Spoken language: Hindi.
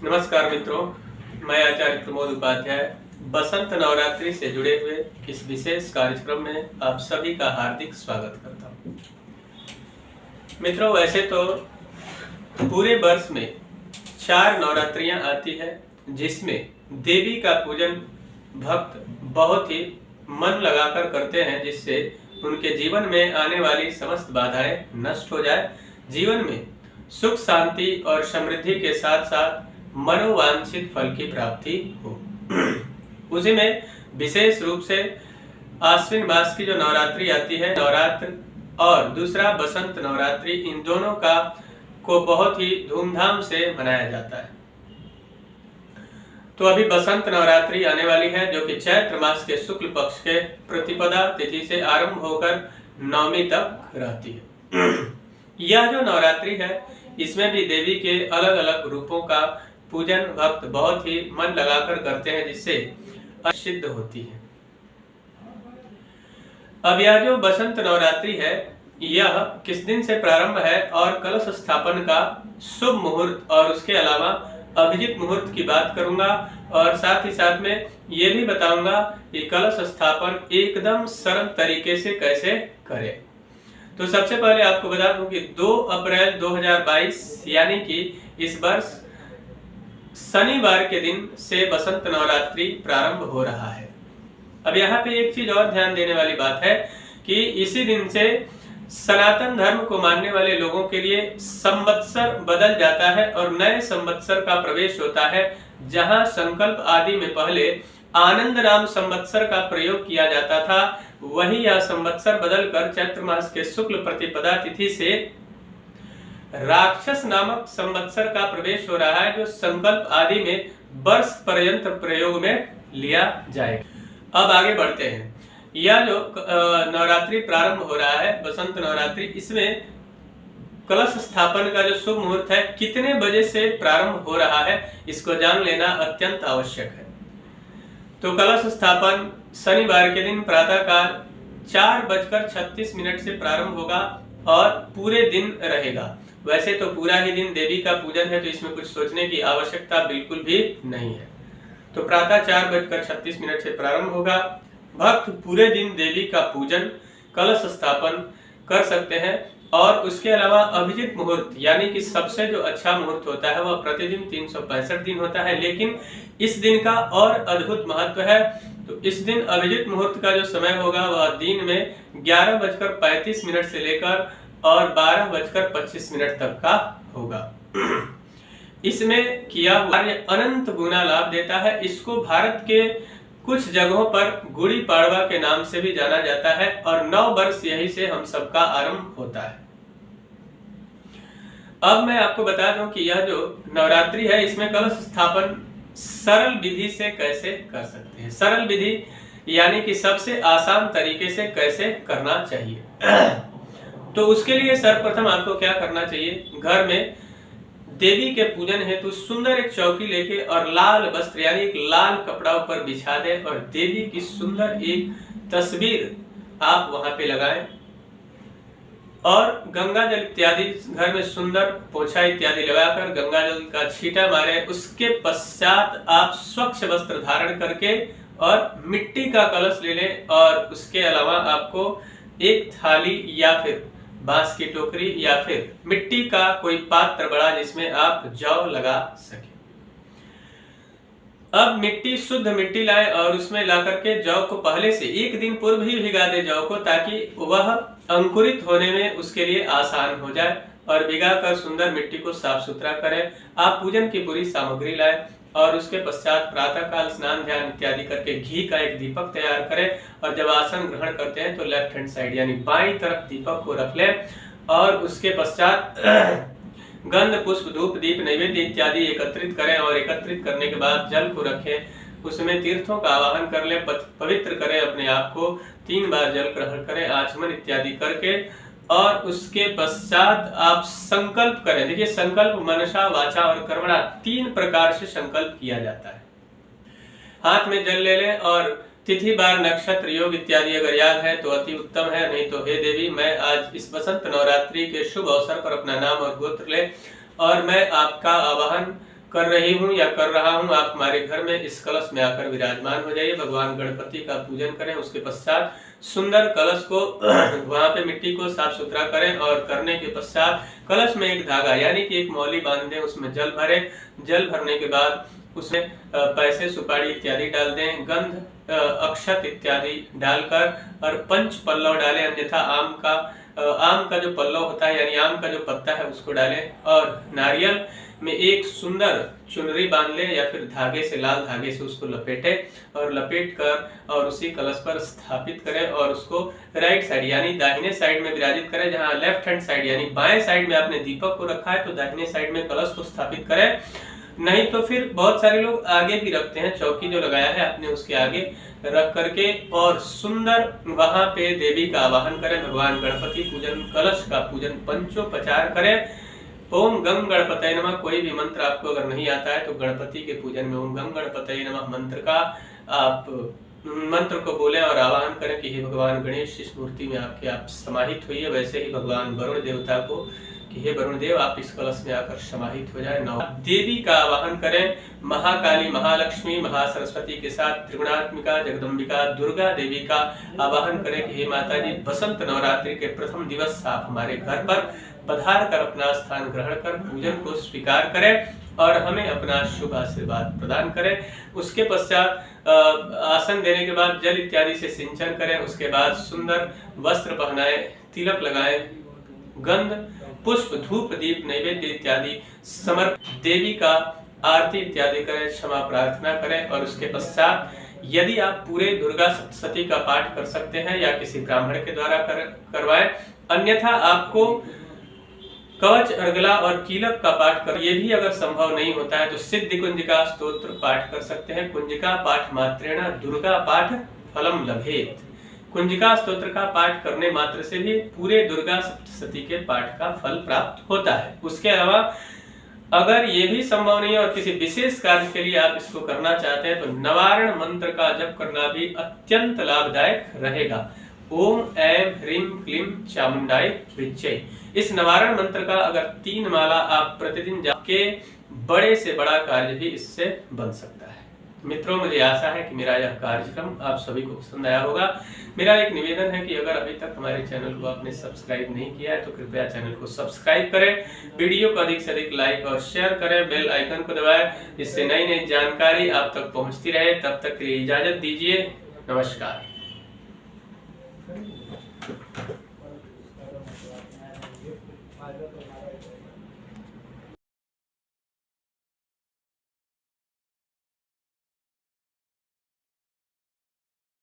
नमस्कार मित्रों, मैं आचार्य प्रमोद उपाध्याय बसंत नवरात्रि से जुड़े हुए इस विशेष कार्यक्रम में आप सभी का हार्दिक स्वागत करता हूं। मित्रों, वैसे तो पूरे वर्ष में 4 नवरात्रियां आती है जिसमें देवी का पूजन भक्त बहुत ही मन लगाकर करते हैं, जिससे उनके जीवन में आने वाली समस्त बाधाएं नष्ट हो जाए, जीवन में सुख शांति और समृद्धि के साथ साथ मनोवांछित फल की प्राप्ति हो। उसी में विशेष रूप से आश्विन मास की जो नवरात्रि आती है, नवरात्र और दूसरा बसंत नवरात्रि, इन दोनों को बहुत ही धूमधाम से मनाया जाता है। तो अभी बसंत नवरात्रि आने वाली है, जो कि चैत्र मास के शुक्ल पक्ष के प्रतिपदा तिथि से आरंभ होकर नवमी तक रहती है। यह जो नवरात्रि है, इसमें भी देवी के अलग अलग रूपों का पूजन भक्त बहुत ही मन लगाकर करते हैं, जिससे सिद्ध होती है। अब यह जो बसंत नवरात्रि है, यह किस दिन से प्रारंभ है और कलश स्थापन का शुभ मुहूर्त और उसके अलावा अभिजीत मुहूर्त की बात करूंगा, और साथ ही साथ में ये भी बताऊंगा कि कलश स्थापन एकदम सरल तरीके से कैसे करें। तो सबसे पहले आपको बता दूं कि 2 अप्रैल 2022 यानी कि इस वर्ष शनिवार के दिन से बसंत नवरात्रि प्रारंभ हो रहा है। अब यहाँ पे एक चीज और ध्यान देने वाली बात है कि इसी दिन से सनातन धर्म को मानने वाले लोगों के लिए संवत्सर बदल जाता है और नए संवत्सर का प्रवेश होता है। जहां संकल्प आदि में पहले आनंद नाम संवत्सर का प्रयोग किया जाता था, वही यह संवत्सर बदलकर चैत्र मास के शुक्ल प्रतिपदा तिथि से राक्षस नामक संवत्सर का प्रवेश हो रहा है, जो संकल्प आदि में वर्ष पर्यंत प्रयोग में लिया जाएगा। अब आगे बढ़ते हैं। यह जो नवरात्रि प्रारंभ हो रहा है, बसंत नवरात्रि, इसमें कलश स्थापन का जो शुभ मुहूर्त है, कितने बजे से प्रारंभ हो रहा है, इसको जान लेना अत्यंत आवश्यक है। तो कलश स्थापन शनिवार के दिन प्रातःकाल 4:36 से प्रारंभ होगा और पूरे दिन रहेगा। वैसे तो पूरा ही दिन देवी का पूजन है, तो इसमें कुछ सोचने की आवश्यकता बिल्कुल भी नहीं है। तो प्रातः 4:36 से प्रारंभ होगा। भक्त पूरे दिन देवी का पूजन, कलश स्थापन कर सकते हैं, और उसके अलावा अभिजीत मुहूर्त यानी कि सबसे जो अच्छा मुहूर्त होता है, वह प्रतिदिन 365 दिन होता है, लेकिन इस दिन का और अद्भुत महत्व है। तो इस दिन अभिजीत मुहूर्त का जो समय होगा, वह दिन में 11:35 से लेकर और 12:25 तक का होगा। इसमें किया हुआ कार्य अनंत गुना लाभ देता है। इसको भारत के कुछ जगहों पर गुड़ी पाड़वा के नाम से भी जाना जाता है, और 9 वर्ष यही से हम सबका आरंभ होता है। अब मैं आपको बता दूं कि यह जो नवरात्रि है, इसमें कलश स्थापन सरल विधि से कैसे कर सकते हैं। सरल विधि यानी कि सबसे आसान तरीके से कैसे करना चाहिए। तो उसके लिए सर्वप्रथम आपको क्या करना चाहिए, घर में देवी के पूजन हेतु सुंदर एक चौकी लेके और लाल वस्त्र यानी एक लाल कपड़ा ऊपर बिछा दे, और देवी की सुंदर एक तस्वीर आप वहां पे लगाएं, और गंगा जल इत्यादि घर में सुंदर पोछा इत्यादि लगाकर गंगा जल का छींटा मारे। उसके पश्चात आप स्वच्छ वस्त्र धारण करके और मिट्टी का कलश ले लें, और उसके अलावा आपको एक थाली या फिर बांस की टोकरी या फिर मिट्टी का कोई पात्र बड़ा, जिसमें आप जौ लगा सके। अब मिट्टी, शुद्ध मिट्टी लाए और उसमें ला करके जौ को पहले से 1 दिन पूर्व ही भिगा दे जौ को, ताकि वह अंकुरित होने में उसके लिए आसान हो जाए, और भिगा कर सुंदर मिट्टी को साफ सुथरा करें। आप पूजन की पूरी सामग्री लाए, और उसके पश्चात प्रातःकाल स्नान ध्यान इत्यादि करके घी का एक दीपक तैयार करें, और जब आसन ग्रहण करते हैं तो लेफ्ट हैंड साइड यानी बाईं तरफ दीपक को रख लें, और उसके पश्चात गंध पुष्प धूप दीप नैवेद्य इत्यादि एकत्रित करें, और एकत्रित करने के बाद जल को रखें, उसमें तीर्थों का आवाहन कर लें, पवित्र करें अपने आप को, 3 बार जल ग्रहण करें आचमन इत्यादि करके, और उसके पश्चात आप संकल्प करें। देखिए, संकल्प मनसा वाचा और कर्मणा 3 प्रकार से संकल्प किया जाता है। हाथ में जल ले लें, और तिथि बार नक्षत्र योग इत्यादि अगर याद है तो अति उत्तम है, नहीं तो हे देवी, मैं आज इस बसंत नवरात्रि के शुभ अवसर पर अपना नाम और गोत्र ले, और मैं आपका आवाहन कर रही हूँ या कर रहा हूँ, आप हमारे घर में इस कलश में आकर विराजमान हो जाइए। भगवान गणपति का पूजन करें, उसके पश्चात सुंदर कलश को वहां पे मिट्टी को साफ सुथरा करें और करने के पश्चात कलश में एक धागा यानी कि एक मौली बांध दें, उसमें जल भरें। जल भरने के बाद उसमें पैसे सुपारी इत्यादि डाल दें, गंध अक्षत इत्यादि डालकर और पंच पल्लव डालें, अन्यथा आम का जो पल्लव होता है यानी आम का जो पत्ता है उसको डालें और नारियल में एक सुंदर चुनरी बांध लें या फिर धागे से, लाल धागे से उसको लपेटें और लपेट कर और उसी कलश पर स्थापित करें और उसको राइट साइड यानी दाहिने साइड में विराजित करें। जहां लेफ्ट हैंड साइड यानी बाएं साइड में आपने दीपक को रखा है तो दाहिने साइड में कलश को स्थापित करें। नहीं तो फिर बहुत सारे लोग आगे भी रखते हैं, चौकी जो लगाया है आपने उसके आगे रख करके और सुंदर वहां पे देवी का आवाहन करें। भगवान गणपति पूजन, कलश का पूजन पंचोपचार करें। ओम गंग गणपतये नमः। कोई भी मंत्र आपको अगर नहीं आता है तो गणपति के पूजन में ओम गंग गणपतये नमः मंत्र का आप मंत्र को बोलें और आवाहन करें कि हे भगवान गणेश, इस मूर्ति में आपके आप समाहित हुई है। वैसे ही भगवान वरुण देवता को कि हे वरुण देव, आप इस कलश में आकर समाहित हो जाए। देवी का आवाहन करें, महाकाली, महालक्ष्मी, महासरस्वती के साथ त्रिगुणात्मिका जगदम्बिका दुर्गा देवी का आवाहन करें कि हे माता जी, बसंत नवरात्रि के प्रथम दिवस आप हमारे घर पर पधार कर अपना स्थान ग्रहण कर पूजन को स्वीकार करें और हमें अपना शुभ आशीर्वाद प्रदान करें। उसके पश्चात आसन देने के बाद जल इत्यादि से सिंचन करें। उसके बाद सुंदर वस्त्र पहनाएं, तिलक लगाएं, गंध, पुष्प, धूप, दीप, नैवेद्य इत्यादि समर्पित देवी का आरती इत्यादि करें, क्षमा प्रार्थना करें और उसके पश्चात यदि आप पूरे दुर्गा सप्तशती का पाठ कर सकते हैं या किसी ब्राह्मण के द्वारा करवाएं, अन्यथा आपको कवच, अर्गला और कीलक का पाठ कर, ये भी अगर संभव नहीं होता है तो सिद्धि कुंजिका स्तोत्र पाठ कर सकते हैं। कुंजिका पाठ मात्रेण दुर्गा पाठ फलम लभेत। कुंजिका स्तोत्र का पाठ करने मात्र से भी पूरे दुर्गा सप्तशती के पाठ का फल प्राप्त होता है। उसके अलावा अगर ये भी संभव नहीं है और किसी विशेष कार्य के लिए आप इसको करना चाहते हैं तो नवारण मंत्र का जप करना भी अत्यंत लाभदायक रहेगा। ओम ऐं ह्रीं क्लीं चामुंडाय विच्चे। इस नवारण मंत्र का अगर 3 माला आप प्रतिदिन जाप के बड़े से बड़ा कार्य भी इससे बन सकता है। मित्रों, मुझे आशा है कि मेरा यह कार्यक्रम आप सभी को पसंद आया होगा। मेरा एक निवेदन है कि अगर अभी तक हमारे चैनल को आपने सब्सक्राइब नहीं किया है तो कृपया चैनल को सब्सक्राइब करें, वीडियो को अधिक से अधिक लाइक और शेयर करें, बेल आइकन को दबाएं जिससे नई नई जानकारी आप तक पहुंचती रहे। तब तक के लिए इजाजत दीजिए। नमस्कार।